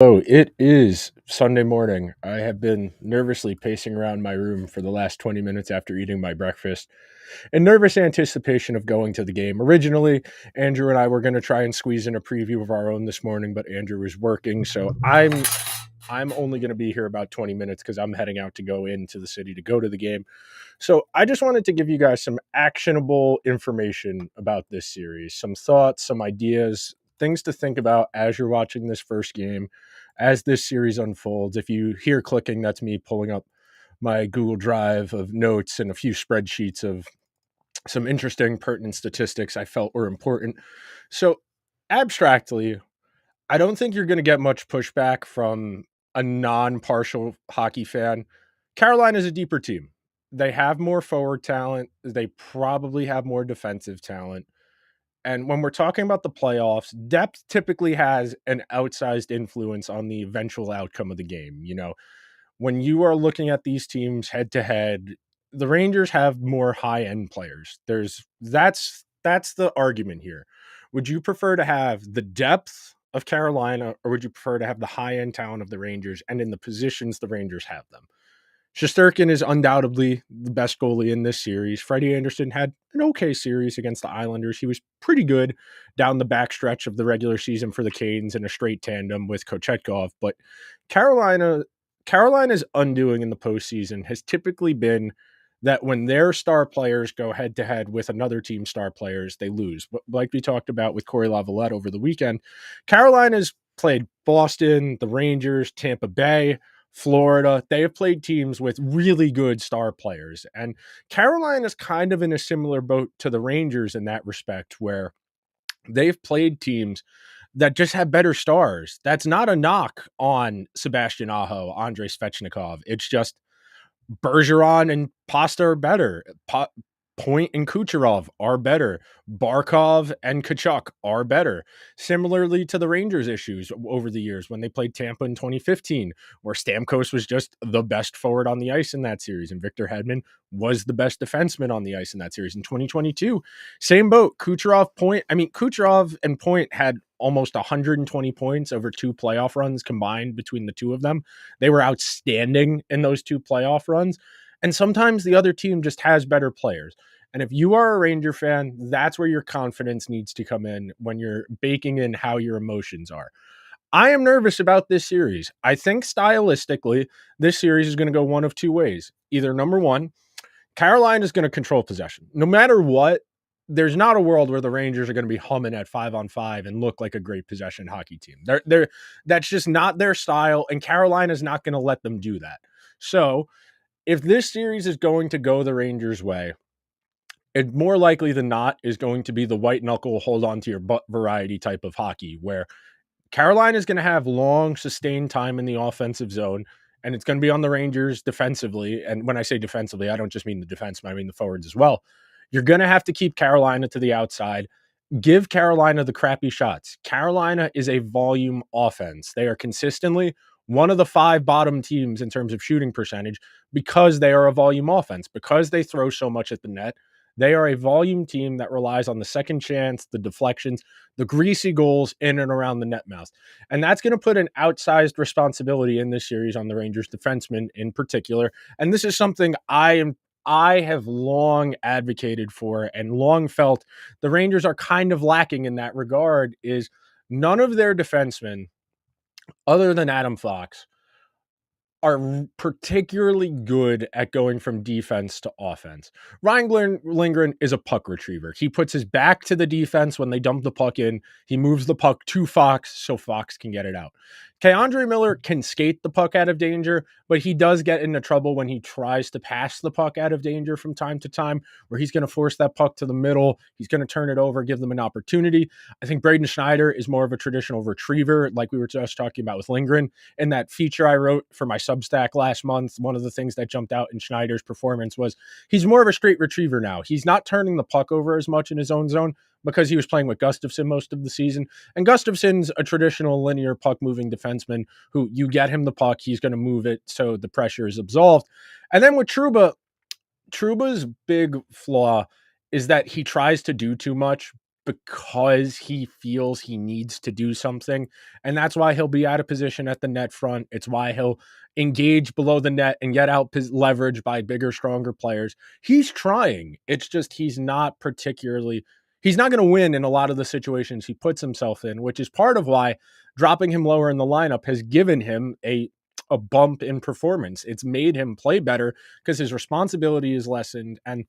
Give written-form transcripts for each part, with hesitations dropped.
Oh, it is Sunday morning. I have been nervously pacing around my room for the last 20 minutes after eating my breakfast in nervous anticipation of going to the game. Originally, Andrew and I were going to try and squeeze in a preview of our own this morning, but Andrew was working, so I'm only going to be here about 20 minutes because I'm heading out to go into the city to go to the game. So I just wanted to give you guys some actionable information about this series, some thoughts, some ideas, things to think about as you're watching this first game, as this series unfolds. If you hear clicking, that's me pulling up my Google Drive of notes and a few spreadsheets of some interesting, pertinent statistics I felt were important. So, abstractly, I don't think you're going to get much pushback from a non partial hockey fan. Carolina's a deeper team. They have more forward talent. They probably have more defensive talent. And when we're talking about the playoffs, depth typically has an outsized influence on the eventual outcome of the game. When you are looking at these teams head to head, the Rangers have more high end players. That's the argument here. Would you prefer to have the depth of Carolina, or would you prefer to have the high end talent of the Rangers and in the positions the Rangers have them? Shesterkin is undoubtedly the best goalie in this series. Freddie Anderson had an okay series against the Islanders. He was pretty good down the backstretch of the regular season for the Canes in a straight tandem with Kochetkov. But Carolina, Carolina's undoing in the postseason has typically been that when their star players go head to head with another team's star players, they lose. But like we talked about with Corey Lavalette over the weekend, Carolina's played Boston, the Rangers, Tampa Bay, Florida. They have played teams with really good star players. And Carolina's kind of in a similar boat to the Rangers in that respect, where they've played teams that just have better stars. That's not a knock on Sebastian Aho, Andrei Svechnikov. It's just Bergeron and Pasta are better. Point and Kucherov are better. Barkov and Kachuk are better. Similarly to the Rangers' issues over the years when they played Tampa in 2015, where Stamkos was just the best forward on the ice in that series, and Victor Hedman was the best defenseman on the ice in that series. In 2022, same boat. Kucherov and Point had almost 120 points over two playoff runs combined between the two of them. They were outstanding in those two playoff runs. And sometimes the other team just has better players. And if you are a Ranger fan, that's where your confidence needs to come in when you're baking in how your emotions are. I am nervous about this series. I think stylistically, this series is going to go one of two ways. Either number one, Carolina is going to control possession. No matter what, there's not a world where the Rangers are going to be humming at 5-on-5 and look like a great possession hockey team. That's just not their style, and Carolina's not going to let them do that. So if this series is going to go the Rangers' way, it more likely than not is going to be the white knuckle, hold on to your butt variety type of hockey, where Carolina is going to have long, sustained time in the offensive zone, and it's going to be on the Rangers defensively. And when I say defensively, I don't just mean the defensemen, I mean the forwards as well. You're going to have to keep Carolina to the outside. Give Carolina the crappy shots. Carolina is a volume offense. They are consistently one of the five bottom teams in terms of shooting percentage because they are a volume offense, because they throw so much at the net. They are a volume team that relies on the second chance, the deflections, the greasy goals in and around the net mouth. And that's going to put an outsized responsibility in this series on the Rangers defensemen in particular. And this is something I have long advocated for and long felt the Rangers are kind of lacking in that regard is none of their defensemen, other than Adam Fox, are particularly good at going from defense to offense. Ryan Lindgren is a puck retriever. He puts his back to the defense when they dump the puck in. He moves the puck to Fox so Fox can get it out. Andre Miller can skate the puck out of danger, but he does get into trouble when he tries to pass the puck out of danger from time to time, where he's going to force that puck to the middle. He's going to turn it over, give them an opportunity. I think Braden Schneider is more of a traditional retriever, like we were just talking about with Lindgren. In that feature I wrote for my Substack last month, one of the things that jumped out in Schneider's performance was he's more of a straight retriever now. He's not turning the puck over as much in his own zone because he was playing with Gustafsson most of the season. And Gustafsson's a traditional linear puck-moving defenseman who you get him the puck, he's going to move it so the pressure is absolved. And then with Truba's big flaw is that he tries to do too much, because he feels he needs to do something. And that's why he'll be out of position at the net front. It's why he'll engage below the net and get out leverage by bigger, stronger players. He's trying. It's just he's not going to win in a lot of the situations he puts himself in, which is part of why dropping him lower in the lineup has given him a bump in performance. It's made him play better because his responsibility is lessened. And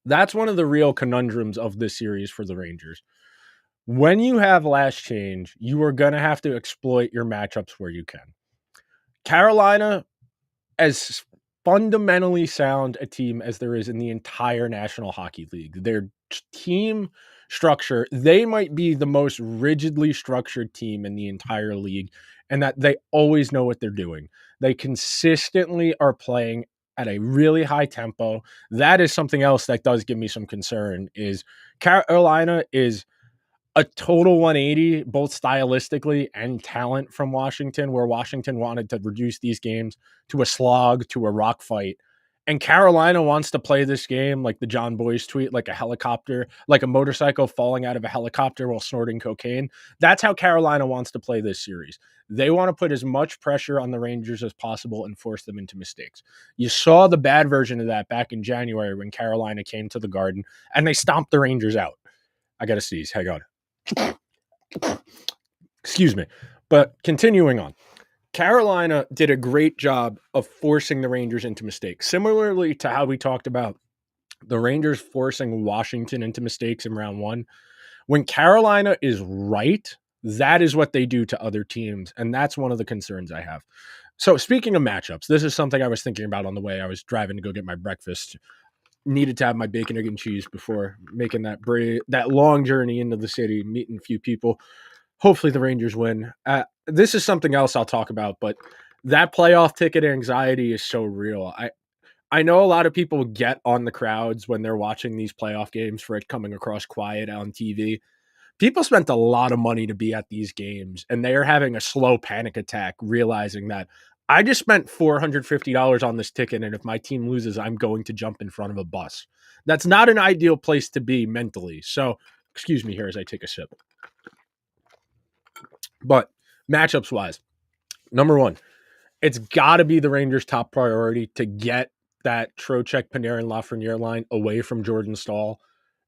that's one of the real conundrums of this series for the Rangers. When you have last change, you are going to have to exploit your matchups where you can. Carolina, as fundamentally sound a team as there is in the entire National Hockey League, their team structure, they might be the most rigidly structured team in the entire league, and that they always know what they're doing. They consistently are playing at a really high tempo. That is something else that does give me some concern. Is Carolina is a total 180, both stylistically and talent from Washington, where Washington wanted to reduce these games to a slog, to a rock fight. And Carolina wants to play this game like the John Boyce tweet, like a helicopter, like a motorcycle falling out of a helicopter while snorting cocaine. That's how Carolina wants to play this series. They want to put as much pressure on the Rangers as possible and force them into mistakes. You saw the bad version of that back in January when Carolina came to the Garden and they stomped the Rangers out. I got to sneeze. Hang on. Excuse me. But continuing on, Carolina did a great job of forcing the Rangers into mistakes. Similarly to how we talked about the Rangers forcing Washington into mistakes in round one. When Carolina is right, that is what they do to other teams. And that's one of the concerns I have. So speaking of matchups, this is something I was thinking about on the way I was driving to go get my breakfast. Needed to have my bacon, egg, and cheese before making that long journey into the city, meeting a few people. Hopefully the Rangers win. This is something else I'll talk about, but that playoff ticket anxiety is so real. I know a lot of people get on the crowds when they're watching these playoff games for it coming across quiet on TV. People spent a lot of money to be at these games, and they are having a slow panic attack, realizing that I just spent $450 on this ticket, and if my team loses, I'm going to jump in front of a bus. That's not an ideal place to be mentally. So, excuse me here as I take a sip. But matchups wise, number one, it's got to be the Rangers' top priority to get that Trocheck, Panarin, Lafreniere line away from Jordan Staal.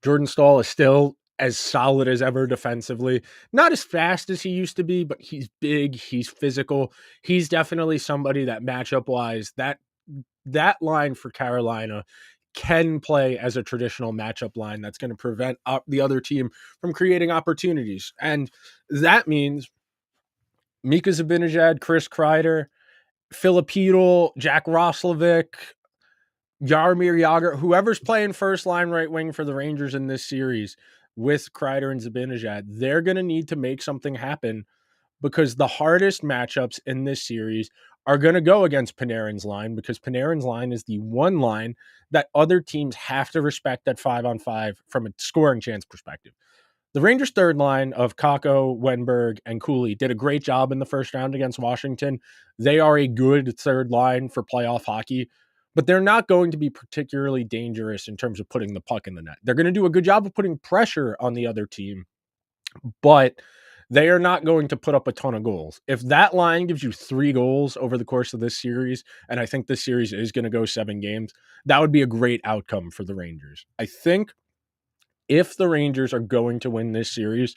Jordan Staal is still as solid as ever defensively. Not as fast as he used to be, but he's big, he's physical. He's definitely somebody that matchup-wise, that line for Carolina can play as a traditional matchup line that's going to prevent the other team from creating opportunities. And that means Mika Zibanejad, Chris Kreider, Filipino, Jack Roslovic, Jaromir Jagr, whoever's playing first line right wing for the Rangers in this series with Kreider and Zibanejad, they're going to need to make something happen because the hardest matchups in this series are going to go against Panarin's line because Panarin's line is the one line that other teams have to respect at 5-on-5 from a scoring chance perspective. The Rangers' third line of Kakko, Wenberg, and Cooley did a great job in the first round against Washington. They are a good third line for playoff hockey, but they're not going to be particularly dangerous in terms of putting the puck in the net. They're going to do a good job of putting pressure on the other team, but they are not going to put up a ton of goals. If that line gives you 3 goals over the course of this series, and I think this series is going to go 7 games, that would be a great outcome for the Rangers. I think if the Rangers are going to win this series,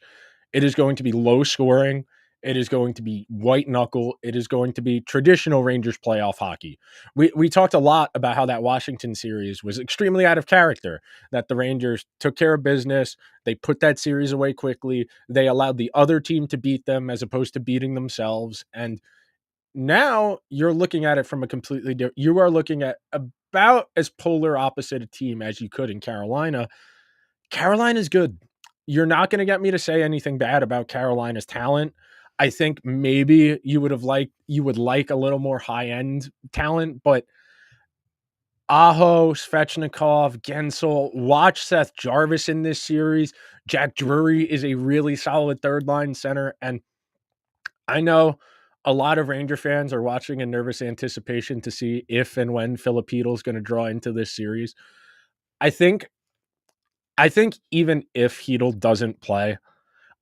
it is going to be low scoring. It is going to be white knuckle. It is going to be traditional Rangers playoff hockey. We talked a lot about how that Washington series was extremely out of character, that the Rangers took care of business. They put that series away quickly. They allowed the other team to beat them as opposed to beating themselves. And now you're looking at it from a completely different, you are looking at about as polar opposite a team as you could in Carolina. Carolina's good. You're not going to get me to say anything bad about Carolina's talent. I think maybe you would like a little more high-end talent, but Aho, Svechnikov, Gensel, watch Seth Jarvis in this series. Jack Drury is a really solid third-line center, and I know a lot of Ranger fans are watching in nervous anticipation to see if and when Filipino is going to draw into this series. I think I think even if Heedle doesn't play,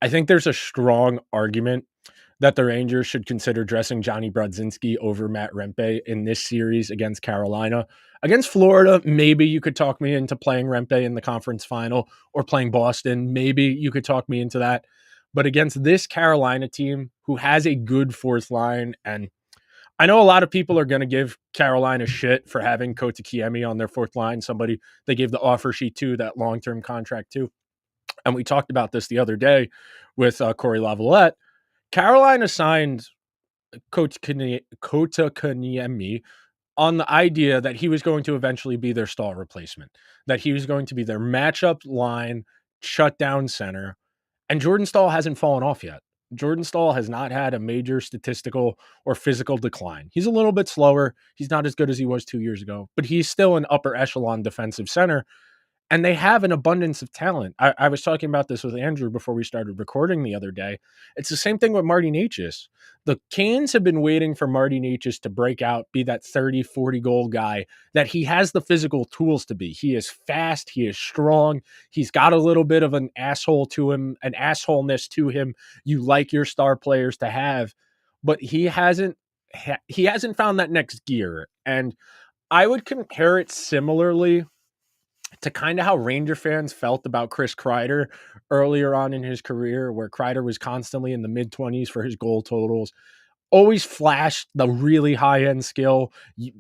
I think there's a strong argument that the Rangers should consider dressing Johnny Brodzinski over Matt Rempe in this series against Carolina. Against Florida, maybe you could talk me into playing Rempe in the conference final, or playing Boston. Maybe you could talk me into that. But against this Carolina team who has a good fourth line, and I know a lot of people are going to give Carolina shit for having Kotkaniemi on their fourth line, somebody they gave the offer sheet to, that long-term contract to. And we talked about this the other day with Corey Lavalette. Carolina signed Kotkaniemi on the idea that he was going to eventually be their Stahl replacement, that he was going to be their matchup line, shutdown center. And Jordan Stahl hasn't fallen off yet. Jordan Stahl has not had a major statistical or physical decline. He's a little bit slower. He's not as good as he was 2 years ago, but he's still an upper echelon defensive center, and they have an abundance of talent. I was talking about this with Andrew before we started recording the other day. It's the same thing with Marty Necas. The Canes have been waiting for Marty Necas to break out, be that 30, 40 goal guy that he has the physical tools to be. He is fast. He is strong. He's got a little bit of an asshole to him, an assholeness to him you like your star players to have, but he hasn't found that next gear. And I would compare it similarly to kind of how Ranger fans felt about Chris Kreider earlier on in his career, where Kreider was constantly in the mid-20s for his goal totals, always flashed the really high-end skill,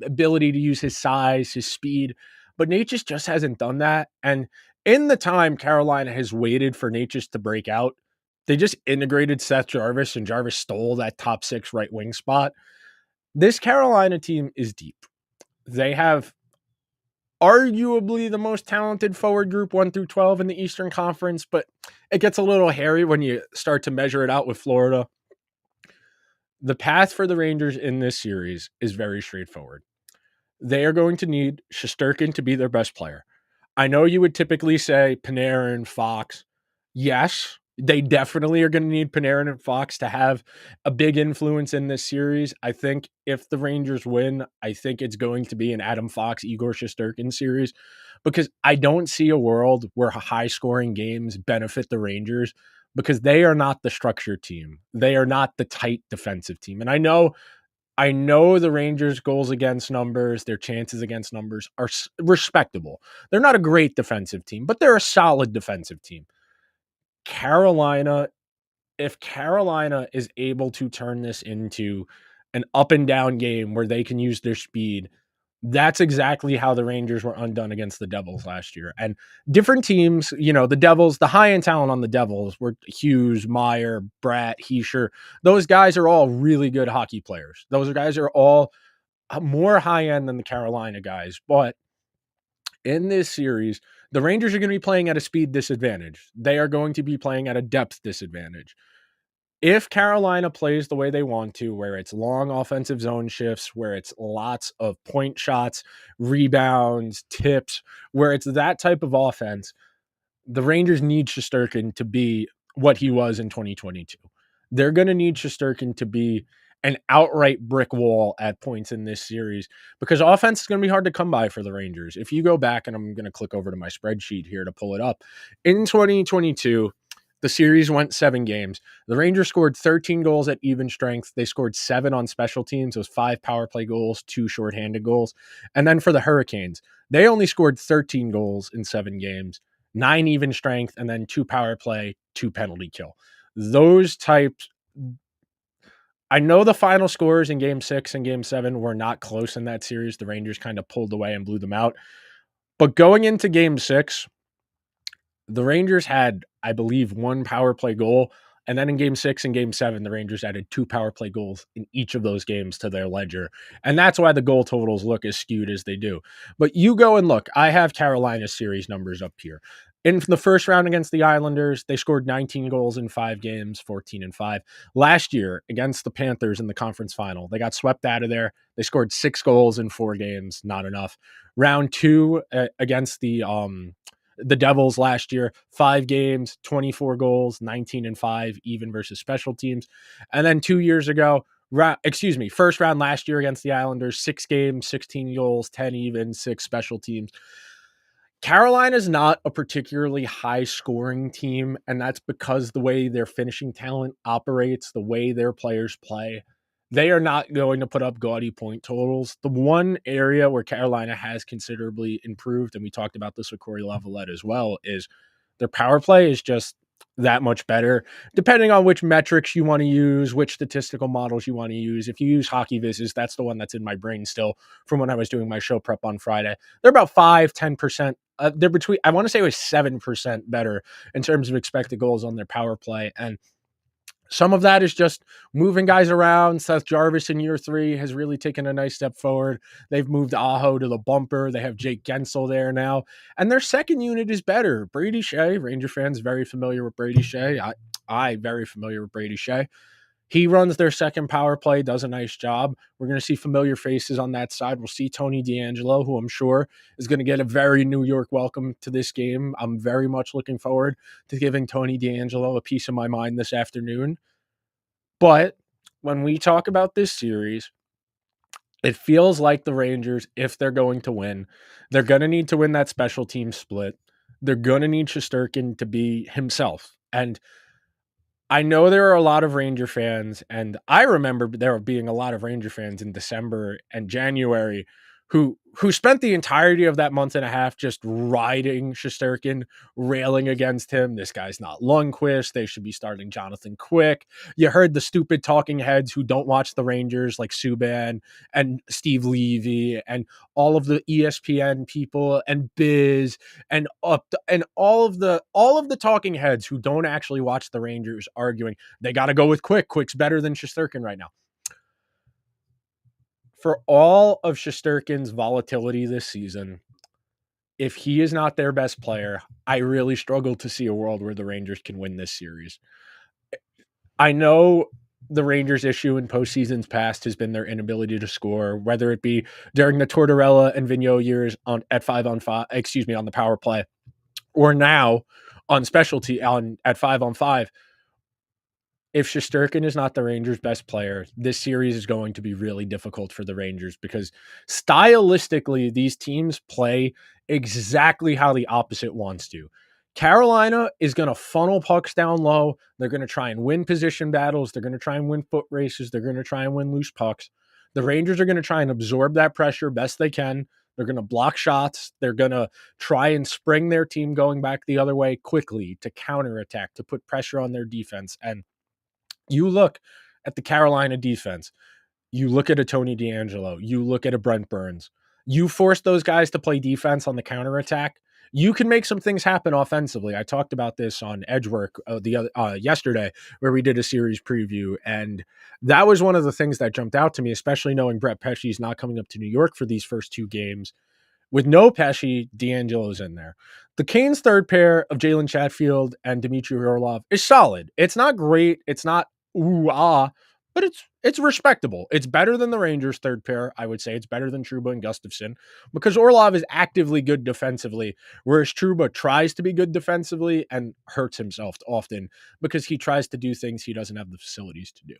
ability to use his size, his speed, but Necas just hasn't done that. And in the time Carolina has waited for Necas to break out, they just integrated Seth Jarvis, and Jarvis stole that top six right wing spot. This Carolina team is deep. They have arguably the most talented forward group 1 through 12 in the Eastern Conference, but it gets a little hairy when you start to measure it out with Florida. The path for the Rangers in this series is very straightforward. They are going to need Shesterkin to be their best player. I know you would typically say Panarin, Fox. Yes, they definitely are going to need Panarin and Fox to have a big influence in this series. I think if the Rangers win, I think it's going to be an Adam Fox, Igor Shesterkin series, because I don't see a world where high-scoring games benefit the Rangers, because they are not the structured team. They are not the tight defensive team. And I know the Rangers' goals against numbers, their chances against numbers are respectable. They're not a great defensive team, but they're a solid defensive team. Carolina, if Carolina is able to turn this into an up and down game where they can use their speed, that's exactly how the Rangers were undone against the Devils last year. And different teams, the Devils, the high-end talent on the Devils were Hughes, Meyer, Bratt, Heischer. Those guys are all really good hockey players. Those guys are all more high-end than the Carolina guys. But in this series, the Rangers are going to be playing at a speed disadvantage. They are going to be playing at a depth disadvantage. If Carolina plays the way they want to, where it's long offensive zone shifts, where it's lots of point shots, rebounds, tips, where it's that type of offense, the Rangers need Shesterkin to be what he was in 2022. They're going to need Shesterkin to be an outright brick wall at points in this series, because offense is going to be hard to come by for the Rangers. If you go back, and I'm going to click over to my spreadsheet here to pull it up, in 2022, the series went 7 games. The Rangers scored 13 goals at even strength. They scored 7 on special teams. It was 5 power play goals, 2 shorthanded goals. And then for the Hurricanes, they only scored 13 goals in 7 games, 9 even strength, and then 2 power play, 2 penalty kill. Those types. I know the final scores in game 6 and game 7 were not close in that series. The Rangers kind of pulled away and blew them out. But going into game 6, the Rangers had, I believe, 1 power play goal. And then in game 6 and game 7, the Rangers added 2 power play goals in each of those games to their ledger. And that's why the goal totals look as skewed as they do. But you go and look. I have Carolina's series numbers up here. In the first round against the Islanders, they scored 19 goals in 5 games, 14-5. Last year against the Panthers in the conference final, they got swept out of there. They scored 6 goals in 4 games, not enough. Round 2 against the Devils last year, 5 games, 24 goals, 19-5, even versus special teams. And then 2 years ago, first round last year against the Islanders, 6 games, 16 goals, 10 even, 6 special teams. Carolina's not a particularly high scoring team, and that's because the way their finishing talent operates, the way their players play, they are not going to put up gaudy point totals. The one area where Carolina has considerably improved, and we talked about this with Corey Lavalette as well, is their power play is just that much better, depending on which metrics you want to use, which statistical models you want to use. If you use Hockey Viz's, that's the one that's in my brain still from when I was doing my show prep on Friday. They're about 5-10%. They're between, I want to say it was 7% better in terms of expected goals on their power play. And some of that is just moving guys around. Seth Jarvis in year 3 has really taken a nice step forward. They've moved Aho to the bumper. They have Jake Gensel there now. And their second unit is better. Brady Shea, Ranger fans very familiar with Brady Shea. I very familiar with Brady Shea. He runs their second power play, does a nice job. We're going to see familiar faces on that side. We'll see Tony DeAngelo, who I'm sure is going to get a very New York welcome to this game. I'm very much looking forward to giving Tony DeAngelo a piece of my mind this afternoon. But when we talk about this series, it feels like the Rangers, if they're going to win, they're going to need to win that special team split. They're going to need Shesterkin to be himself. And I know there are a lot of Ranger fans, and I remember there being a lot of Ranger fans in December and January who spent the entirety of that month and a half just riding Shesterkin, railing against him. This guy's not Lundqvist. They should be starting Jonathan Quick. You heard the stupid talking heads who don't watch the Rangers, like Subban and Steve Levy and all of the ESPN people and Biz and all of the talking heads who don't actually watch the Rangers arguing they got to go with Quick. Quick's better than Shesterkin right now. For all of Shesterkin's volatility this season, if he is not their best player, I really struggle to see a world where the Rangers can win this series. I know the Rangers' issue in postseasons past has been their inability to score, whether it be during the Tortorella and Vigneault years on at 5-on-5, on the power play, or now on specialty at 5-on-5. If Shesterkin is not the Rangers' best player, this series is going to be really difficult for the Rangers because stylistically, these teams play exactly how the opposite wants to. Carolina is going to funnel pucks down low. They're going to try and win position battles. They're going to try and win foot races. They're going to try and win loose pucks. The Rangers are going to try and absorb that pressure best they can. They're going to block shots. They're going to try and spring their team going back the other way quickly to counterattack, to put pressure on their defense. And you look at the Carolina defense, you look at a Tony DeAngelo, you look at a Brent Burns, you force those guys to play defense on the counterattack, you can make some things happen offensively. I talked about this on Edgework yesterday, where we did a series preview, and that was one of the things that jumped out to me, especially knowing Brett Pesce's not coming up to New York for these first 2 games. With no Pesce, DeAngelo's in there. The Canes' third pair of Jalen Chatfield and Dmitry Orlov is solid. It's not great. It's not but it's respectable. It's better than the Rangers' third pair. I would say it's better than Trouba and Gustafsson because Orlov is actively good defensively, whereas Trouba tries to be good defensively and hurts himself often because he tries to do things he doesn't have the facilities to do.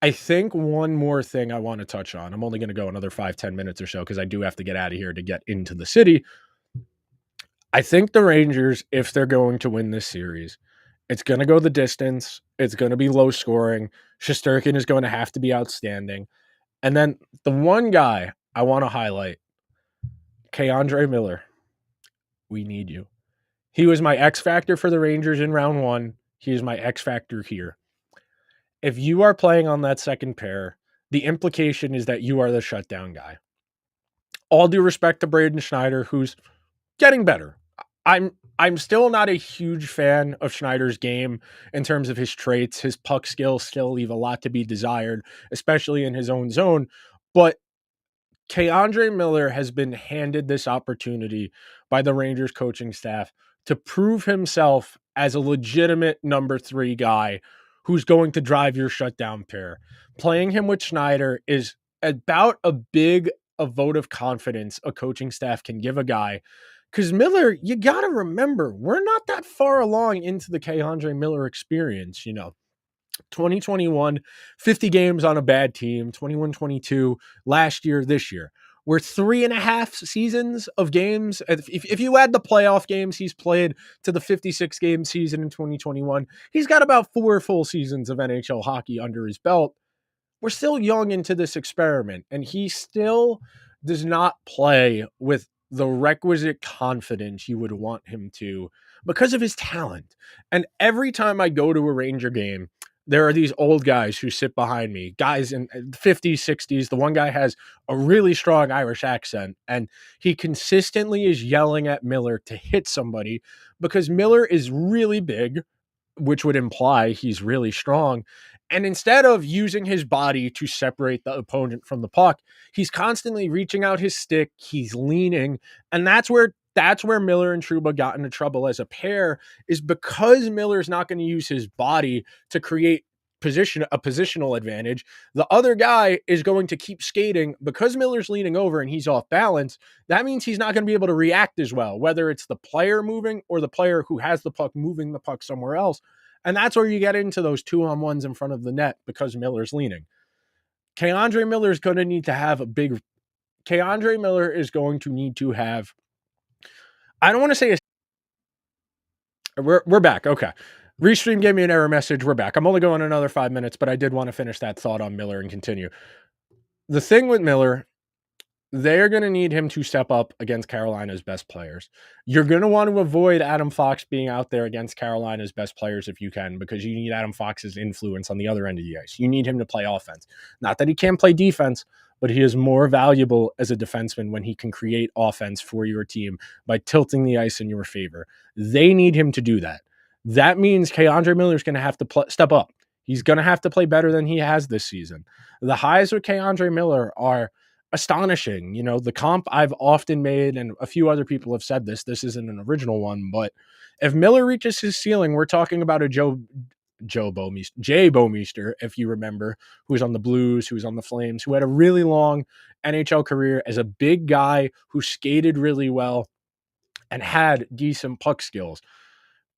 I think one more thing I want to touch on. I'm only going to go another 5-10 minutes or so because I do have to get out of here to get into the city. I think the Rangers, if they're going to win this series, it's going to go the distance. It's going to be low scoring. Shesterkin is going to have to be outstanding. And then the one guy I want to highlight, K'Andre Miller. We need you. He was my X factor for the Rangers in round 1. He is my X factor here. If you are playing on that second pair, the implication is that you are the shutdown guy. All due respect to Braden Schneider, who's getting better. I'm still not a huge fan of Schneider's game in terms of his traits. His puck skills still leave a lot to be desired, especially in his own zone. But K'Andre Miller has been handed this opportunity by the Rangers coaching staff to prove himself as a legitimate number 3 guy who's going to drive your shutdown pair. Playing him with Schneider is about a big a vote of confidence a coaching staff can give a guy. Because Miller, you got to remember, we're not that far along into the K'Andre Miller experience, 2021, 50 games on a bad team, 21-22 last year, this year. We're 3.5 seasons of games. If you add the playoff games he's played to the 56 game season in 2021, he's got about 4 full seasons of NHL hockey under his belt. We're still young into this experiment, and he still does not play with the requisite confidence you would want him to because of his talent. And every time I go to a Ranger game, there are these old guys who sit behind me, guys in 50s, 60s. The one guy has a really strong Irish accent, and he consistently is yelling at Miller to hit somebody because Miller is really big, which would imply he's really strong. And instead of using his body to separate the opponent from the puck, he's constantly reaching out his stick, he's leaning, and that's where Miller and Trouba got into trouble as a pair, is because Miller's not going to use his body to create positional advantage. The other guy is going to keep skating because Miller's leaning over and he's off balance. That means he's not going to be able to react as well, whether it's the player moving or the player who has the puck moving the puck somewhere else. And that's where you get into those 2-on-1s in front of the net because Miller's leaning. K'Andre Miller is going to need to have K'Andre Miller is going to need to have, I don't want to say we're back. Okay. Restream gave me an error message. We're back. I'm only going another 5 minutes, but I did want to finish that thought on Miller and continue. The thing with Miller, they're going to need him to step up against Carolina's best players. You're going to want to avoid Adam Fox being out there against Carolina's best players if you can, because you need Adam Fox's influence on the other end of the ice. You need him to play offense. Not that he can't play defense, but he is more valuable as a defenseman when he can create offense for your team by tilting the ice in your favor. They need him to do that. That means K'Andre Miller is going to have to step up. He's going to have to play better than he has this season. The highs with K'Andre Miller are astonishing. You know, the comp I've often made, and a few other people have said this isn't an original one, but if Miller reaches his ceiling, we're talking about a Jay Bouwmeester, if you remember, who was on the Blues, who was on the Flames, who had a really long NHL career as a big guy who skated really well and had decent puck skills.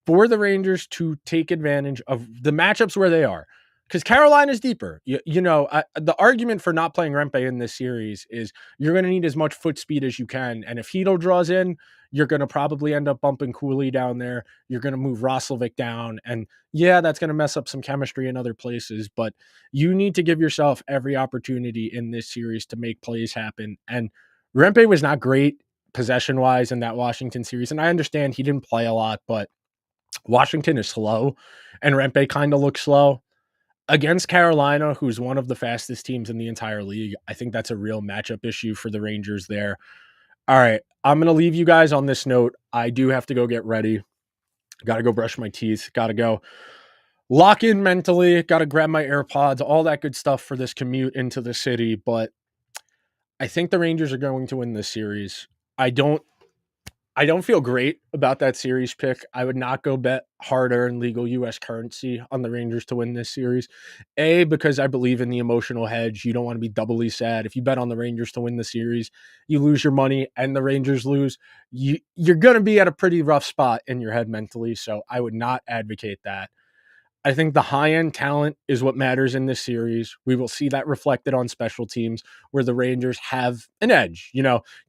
For the Rangers to take advantage of the matchups where they are, because Carolina's deeper. The argument for not playing Rempe in this series is you're going to need as much foot speed as you can. And if Hedl draws in, you're going to probably end up bumping Cooley down there. You're going to move Roslovic down. And yeah, that's going to mess up some chemistry in other places. But you need to give yourself every opportunity in this series to make plays happen. And Rempe was not great possession-wise in that Washington series. And I understand he didn't play a lot, but Washington is slow, and Rempe kind of looks slow. Against Carolina, who's one of the fastest teams in the entire league, I think that's a real matchup issue for the Rangers there. All right, I'm going to leave you guys on this note. I do have to go get ready. Got to go brush my teeth. Got to go lock in mentally. Got to grab my AirPods, all that good stuff for this commute into the city. But I think the Rangers are going to win this series. I don't feel great about that series pick. I would not go bet harder in legal U.S. currency on the Rangers to win this series. A, because I believe in the emotional hedge. You don't want to be doubly sad. If you bet on the Rangers to win the series, you lose your money and the Rangers lose. You're going to be at a pretty rough spot in your head mentally, so I would not advocate that. I think the high-end talent is what matters in this series. We will see that reflected on special teams where the Rangers have an edge.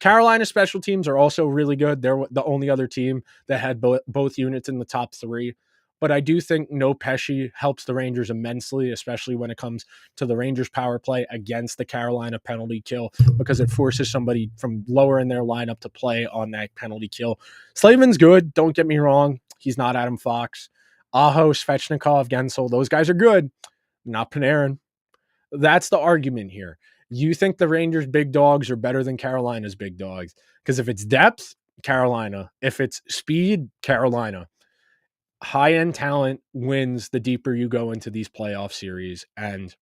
Carolina special teams are also really good. They're the only other team that had both units in the top 3. But I do think no Pesci helps the Rangers immensely, especially when it comes to the Rangers power play against the Carolina penalty kill, because it forces somebody from lower in their lineup to play on that penalty kill. Slavin's good. Don't get me wrong. He's not Adam Fox. Aho, Svechnikov, Gensel, those guys are good. Not Panarin. That's the argument here. You think the Rangers' big dogs are better than Carolina's big dogs? Because if it's depth, Carolina. If it's speed, Carolina. High-end talent wins the deeper you go into these playoff series. And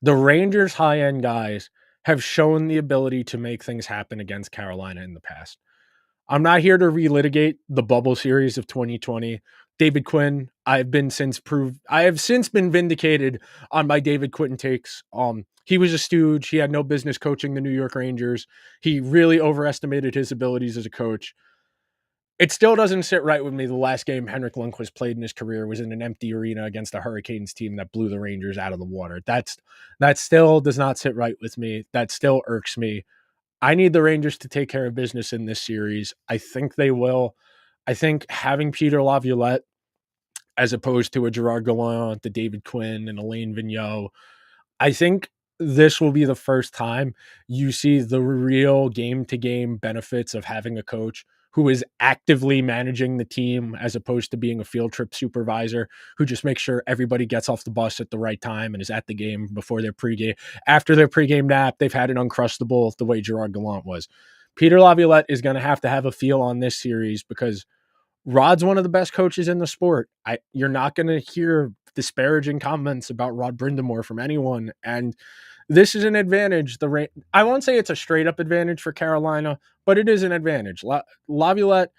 the Rangers' high-end guys have shown the ability to make things happen against Carolina in the past. I'm not here to relitigate the bubble series of 2020. David Quinn, I have since been vindicated on my David Quinn takes. He was a stooge. He had no business coaching the New York Rangers. He really overestimated his abilities as a coach. It still doesn't sit right with me. The last game Henrik Lundqvist played in his career was in an empty arena against a Hurricanes team that blew the Rangers out of the water. That still does not sit right with me. That still irks me. I need the Rangers to take care of business in this series. I think they will. I think having Peter Laviolette as opposed to a Gerard Gallant, the David Quinn, and Alain Vigneault, I think this will be the first time you see the real game to game benefits of having a coach who is actively managing the team as opposed to being a field trip supervisor who just makes sure everybody gets off the bus at the right time and is at the game before their pregame. After their pregame nap, they've had an Uncrustable the way Gerard Gallant was. Peter Laviolette is going to have a feel on this series because Rod's one of the best coaches in the sport. You're not going to hear disparaging comments about Rod Brindamore from anyone, and this is an advantage. I won't say it's a straight up advantage for Carolina, but it is an advantage. Laviolette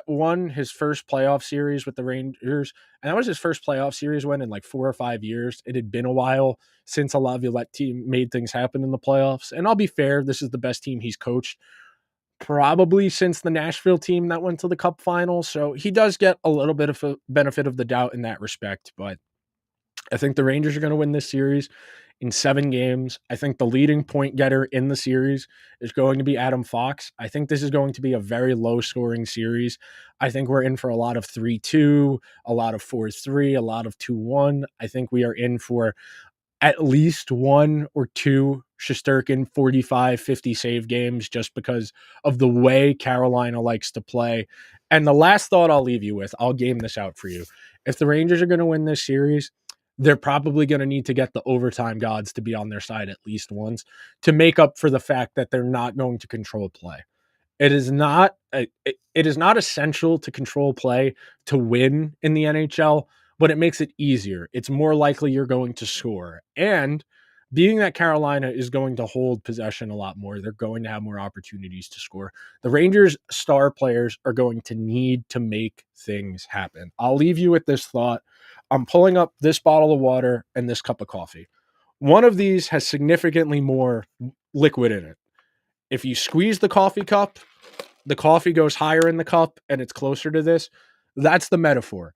won his first playoff series with the Rangers, and that was his first playoff series win in like 4 or 5 years. It had been a while since a Laviolette team made things happen in the playoffs, and I'll be fair, this is the best team he's coached probably since the Nashville team that went to the Cup final. So he does get a little bit of a benefit of the doubt in that respect. But I think the Rangers are going to win this series in 7 games. I think the leading point getter in the series is going to be Adam Fox. I think this is going to be a very low scoring series. I think we're in for a lot of 3-2, a lot of 4-3, a lot of 2-1. I think we are in for at least 1 or 2 Shesterkin 45-50 save games just because of the way Carolina likes to play. And the last thought I'll leave you with, I'll game this out for you. If the Rangers are going to win this series, they're probably going to need to get the overtime gods to be on their side at least once to make up for the fact that they're not going to control play. It is not essential to control play to win in the NHL, but it makes it easier. It's more likely you're going to score. And being that Carolina is going to hold possession a lot more, they're going to have more opportunities to score. The Rangers' star players are going to need to make things happen. I'll leave you with this thought. I'm pulling up this bottle of water and this cup of coffee. One of these has significantly more liquid in it. If you squeeze the coffee cup, the coffee goes higher in the cup and it's closer to this. That's the metaphor.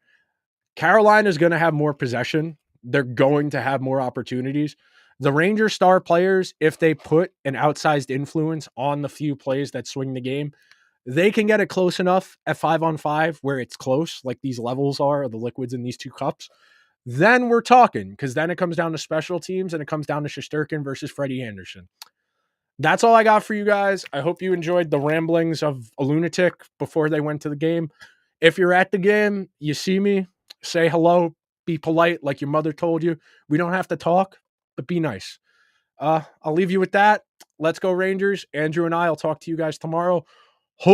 Carolina is going to have more possession. They're going to have more opportunities. The Ranger star players, if they put an outsized influence on the few plays that swing the game, they can get it close enough at 5-on-5 where it's close, like these levels are, the liquids in these 2 cups. Then we're talking, because then it comes down to special teams and it comes down to Shesterkin versus Freddie Anderson. That's all I got for you guys. I hope you enjoyed the ramblings of a lunatic before they went to the game. If you're at the game, you see me, say hello, be polite like your mother told you. We don't have to talk, but be nice. I'll leave you with that. Let's go Rangers. Andrew and I will talk to you guys tomorrow.